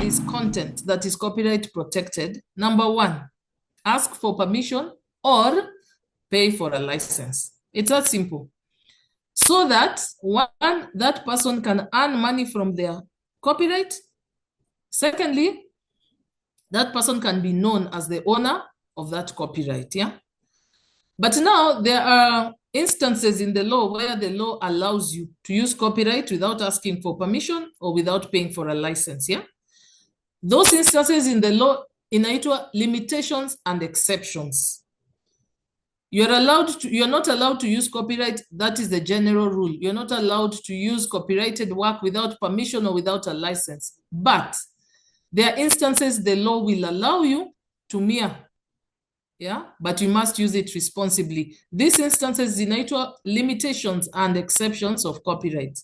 is content that is copyright protected, number one, ask for permission or pay for a license. It's that simple. So that one, that person can earn money from their copyright. Secondly, that person can be known as the owner of that copyright, yeah? But now there are instances in the law where the law allows you to use copyright without asking for permission or without paying for a license, yeah? Those instances in the law inaitwa limitations and exceptions. You're not allowed to use copyright. That is the general rule. You're not allowed to use copyrighted work without permission or without a license. But there are instances the law will allow you to mirror, yeah, but you must use it responsibly. These instances zinaitwa limitations and exceptions of copyright.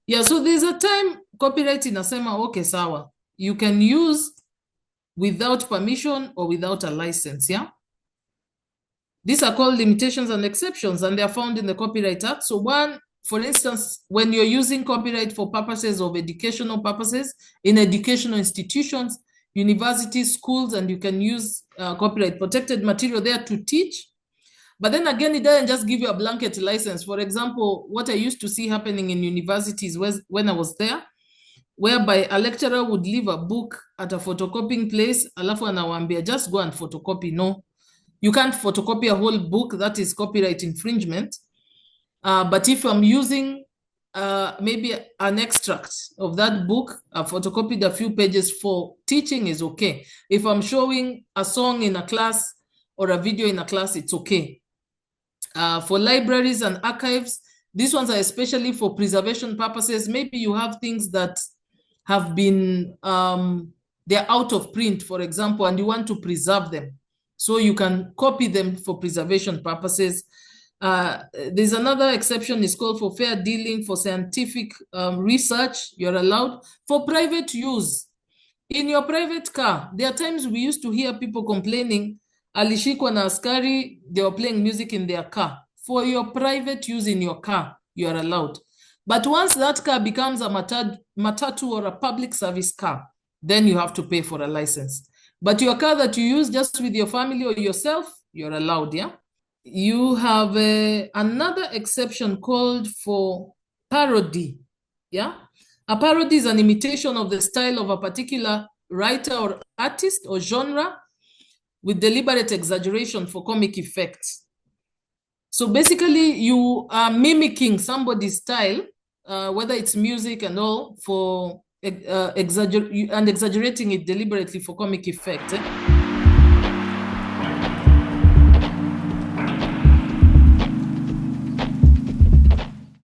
Yeah, so there's a time copyright inasema, okay, sawa, you can use without permission or without a license, yeah? These are called limitations and exceptions, and they are found in the Copyright Act. So one, for instance, when you're using copyright for purposes of educational purposes, in educational institutions, universities, schools, and you can use copyright protected material there to teach. But then again, it doesn't just give you a blanket license. For example, what I used to see happening in universities was when I was there, whereby a lecturer would leave a book at a photocopying place, alafu anawaambia, just go and photocopy. No, you can't photocopy a whole book. That is copyright infringement. But if I'm using maybe an extract of that book, I photocopied a few pages for teaching is okay. If I'm showing a song in a class or a video in a class, it's okay. For libraries and archives, these ones are especially for preservation purposes. Maybe you have things that have been, they're out of print, for example, and you want to preserve them. So you can copy them for preservation purposes. There's another exception, is called for fair dealing for scientific research. You're allowed. For private use, in your private car, there are times we used to hear people complaining, alishikwa na askari, they were playing music in their car. For your private use in your car, you are allowed. But once that car becomes a matatu or a public service car, then you have to pay for a license. But your car that you use just with your family or yourself, you're allowed, yeah? You have another exception called for parody, yeah? A parody is an imitation of the style of a particular writer or artist or genre with deliberate exaggeration for comic effect. So basically, you are mimicking somebody's style, whether it's music and all, for exaggerating it deliberately for comic effect.